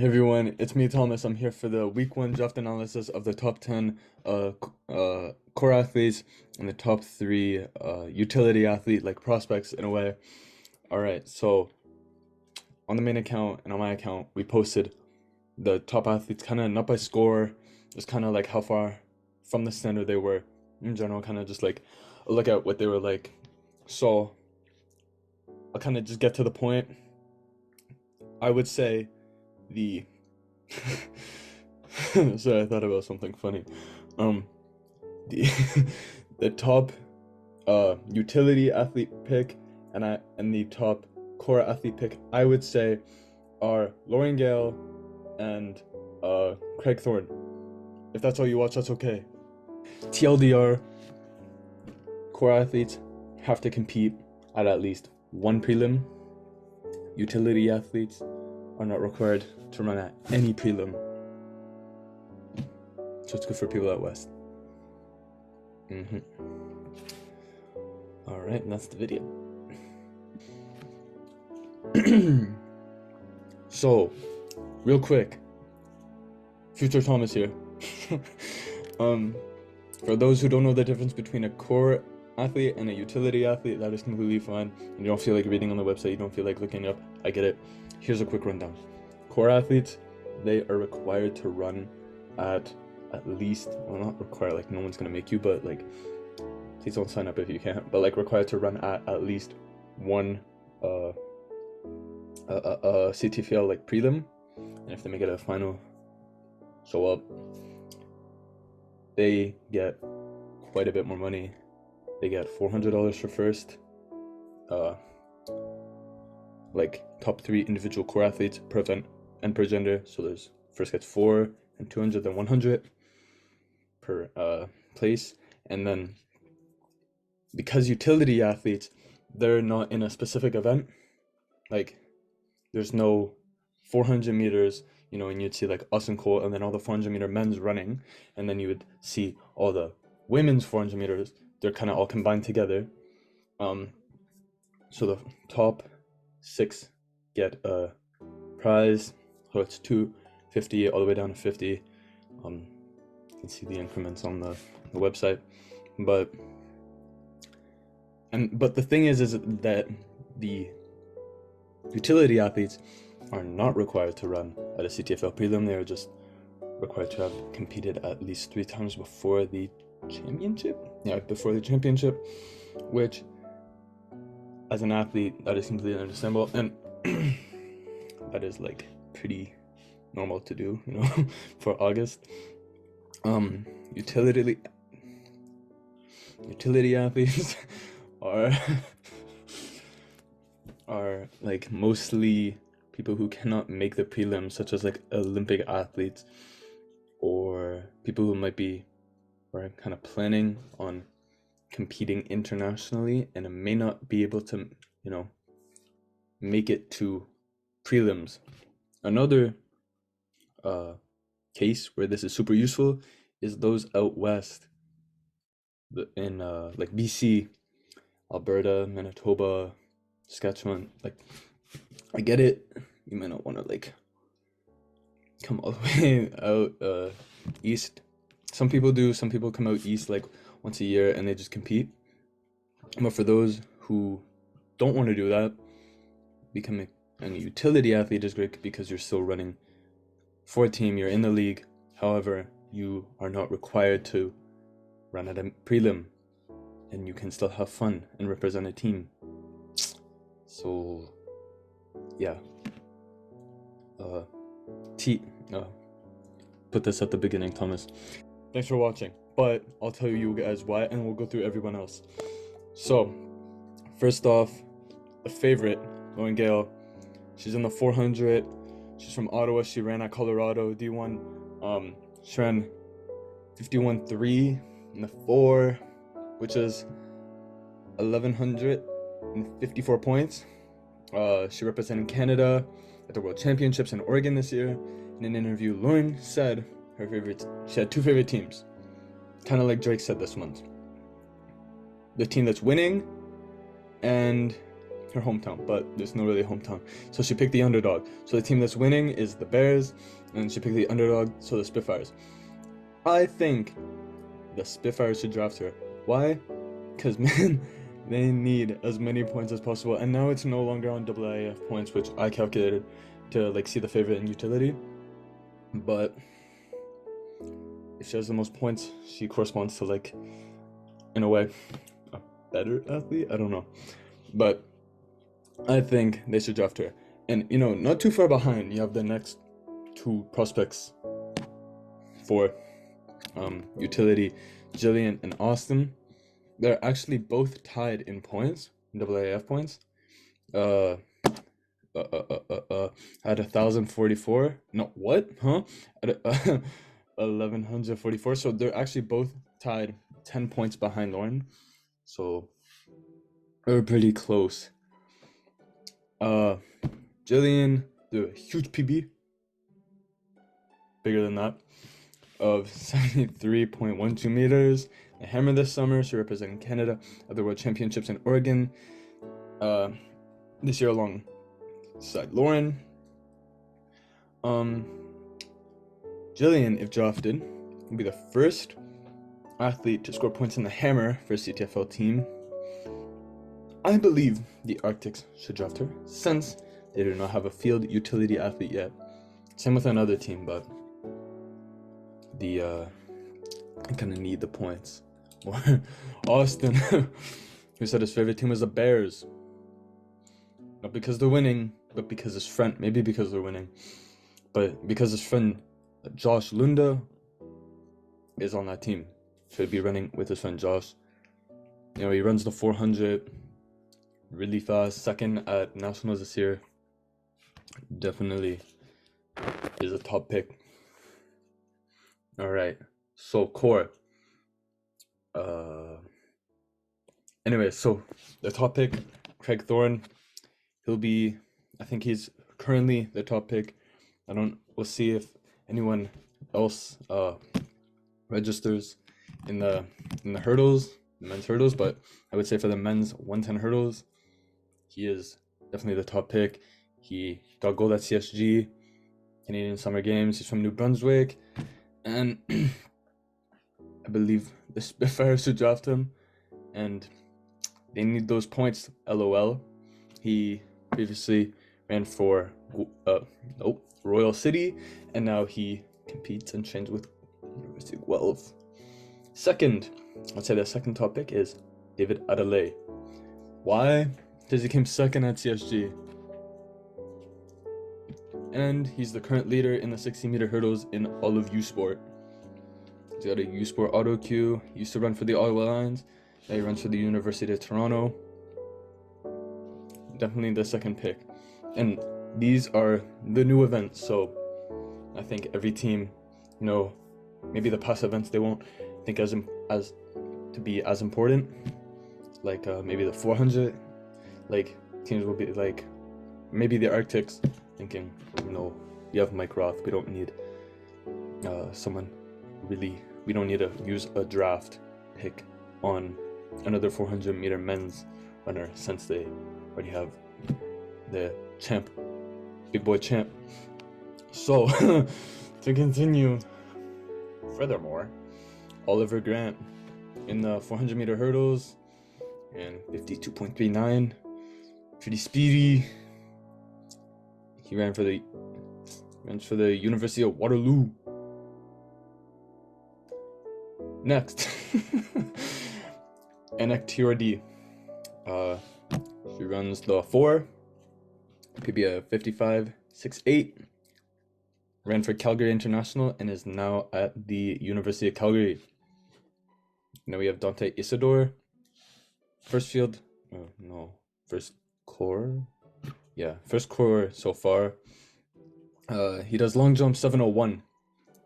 Hey everyone, it's me Thomas. I'm here for the week one draft analysis of the top 10 core athletes and the top three utility athlete like prospects in a way. All right, so on the main account and on my account, we posted the top athletes kind of not by score, just kind of like how far from the standard they were in general, kind of just like a look at what they were like. So I'll kind of just get to the point. I would say the sorry, I thought about something funny. Um, the the top utility athlete pick and the top core athlete pick I would say are Lauren Gale and Craig Thorne. If that's all you watch, that's okay. TLDR, core athletes have to compete at least one prelim. Utility athletes are not required to run at any prelim. So it's good for people out west. All right, and that's the video. So, real quick, Future Thomas here. For those who don't know the difference between a core athlete and a utility athlete, that is completely fine. You don't feel like reading on the website, you don't feel like looking up, I get it. Here's a quick rundown. Core athletes, they are required to run at least, well, not required, like no one's gonna make you, but like, please don't sign up if you can't, but like required to run at least one CTFL like prelim, and if they make it a final, show up, they get quite a bit more money. They get $400 for first, like top three individual core athletes per event and per gender. So there's first gets 4 and 200 then 100 per place, and then because utility athletes, they're not in a specific event, like there's no 400 meters, and you'd see like us and Cole, and then all the 400-meter men's running, and then you would see all the women's 400 meters. They're kind of all combined together. So the top 6 get a prize. So it's 250 all the way down to 50. You can see the increments on the website, but the thing is that the utility athletes are not required to run at a CTFL prelim. They are just required to have competed at least 3 times before the championship. Before the championship, which as an athlete, that is completely understandable, and that is like pretty normal to do, for August. Utility athletes are like mostly people who cannot make the prelims, such as like Olympic athletes or people who might be or kind of planning on competing internationally and may not be able to, make it to prelims. Another case where this is super useful is those out west in like BC, Alberta, Manitoba, Saskatchewan. Like, I get it, you might not want to like come all the way out east. Some people do. Some people come out east like once a year and they just compete. But for those who don't want to do that, becoming a utility athlete is great because you're still running for a team, you're in the league. However, you are not required to run at a prelim, and you can still have fun and represent a team. So, yeah. Put this at the beginning, Thomas. Thanks for watching, but I'll tell you guys why, and we'll go through everyone else. So, first off, a favorite, Lauren Gale. She's in the 400. She's from Ottawa. She ran at Colorado D1. She ran 51.3 in the 4, which is 1,154 points. She represented Canada at the World Championships in Oregon this year. In an interview, Lauren said she had 2 favorite teams, kind of like Drake said this month. The team that's winning and her hometown, but there's no really hometown. So she picked the underdog. So the team that's winning is the Bears, and she picked the underdog, so the Spitfires. I think the Spitfires should draft her. Why? Because, man, they need as many points as possible, and now it's no longer on AAF points, which I calculated to like see the favorite in utility. But if she has the most points, she corresponds to, like, in a way, a better athlete. I don't know, but I think they should draft her. And not too far behind, you have the next two prospects for utility, Jillian and Austin. They're actually both tied in points, AAF points. At 1,044. No, what? Huh? At 1,144. So they're actually both tied 10 points behind Lauren. So they're pretty close. Jillian, the huge PB, bigger than that, of 73.12 meters. A hammer this summer. She represented Canada at the World Championships in Oregon this year alongside Lauren. Jillian, if drafted, will be the first athlete to score points in the hammer for a CTFL team. I believe the Arctics should draft her, since they do not have a field utility athlete yet. Same with another team, but I kind of need the points more. Austin, who said his favorite team was the Bears. Not because they're winning, but because his friend, maybe because they're winning, but because his friend Josh Lunda is on that team. So he'd be running with his friend Josh. He runs the 400 really fast, second at Nationals this year. Definitely is a top pick. Alright, so core. Anyway, so the top pick, Craig Thorne, I think he's currently the top pick. We'll see if anyone else registers in the hurdles, the men's hurdles, but I would say for the men's 110 hurdles, he is definitely the top pick. He got gold at CSG, Canadian Summer Games. He's from New Brunswick, and I believe the Spitfires should draft him, and they need those points, LOL. He previously ran for Royal City, and now he competes and trains with University of Guelph. Second, I'd say the second topic is David Adelaide. Why? Because he came second at CSG. And he's the current leader in the 60-meter hurdles in all of U-Sport. He's got a U-Sport auto queue. He used to run for the Ottawa Lions. Now he runs for the University of Toronto. Definitely the second pick. And these are the new events, so I think every team, maybe the past events they won't think as to be as important. Like maybe the 400, like teams will be like, maybe the Arctics thinking, we have Mike Roth, we don't need someone really, we don't need to use a draft pick on another 400-meter men's runner, since they already have the champ, big boy champ. So to continue, furthermore, Oliver Grant in the 400-meter hurdles and 52.39, pretty speedy. He runs for the University of Waterloo. Next, Anak TRD. She runs the 4, PB of 55.68. Ran for Calgary International and is now at the University of Calgary. Now we have Dante Isidore. First core so far. He does long jump 701.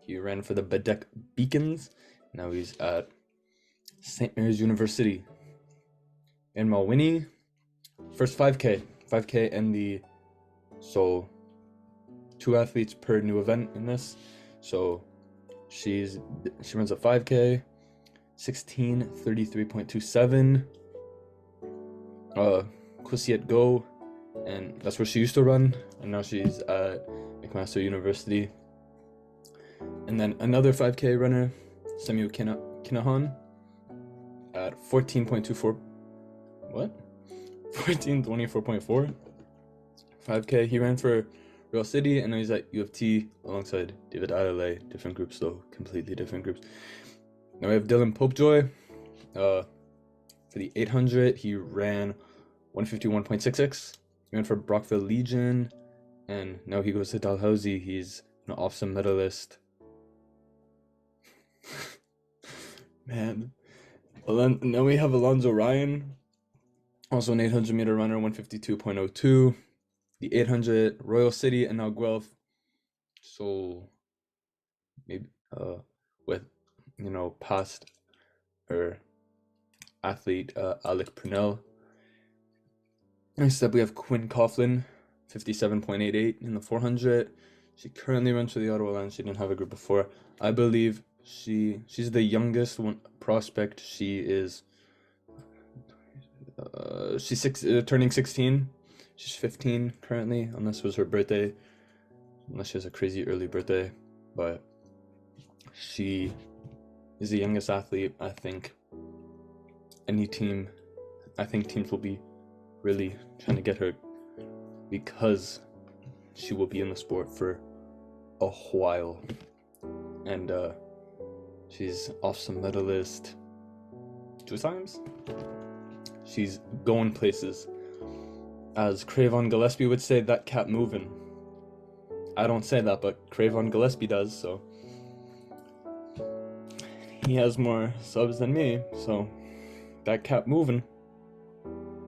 He ran for the Badek Beacons. Now he's at St. Mary's University. And Malwini, first 5K and so 2 athletes per new event in this. So she runs a 5K, 16:33.27. Kusiet Go, and that's where she used to run, and now she's at McMaster University. And then another 5K runner, Samuel Kinahan, at 14.24, what? 14:24.4, 5K. He ran for Real City, and now he's at U of T alongside David Adelaide. Different groups though, completely different groups. Now we have Dylan Popejoy. For the 800, he ran 151.66. He ran for Brockville Legion, and now he goes to Dalhousie. He's an awesome medalist. Man. Well, then now we have Alonzo Ryan, also an 800-meter runner, 152.02. The 800, Royal City, and now Guelph. So maybe with past or athlete Alec Purnell. Next up, we have Quinn Coughlin, 57.88 in the 400. She currently runs for the Ottawa Lions. She didn't have a group before. I believe she's the youngest one prospect. She is she's turning 16. She's 15 currently, unless it was her birthday. Unless she has a crazy early birthday, but she is the youngest athlete. I think teams will be really trying to get her, because she will be in the sport for a while, and she's awesome medalist 2 times. She's going places. As Cravon Gillespie would say, that cat moving. I don't say that, but Cravon Gillespie does, so he has more subs than me, so that cat moving.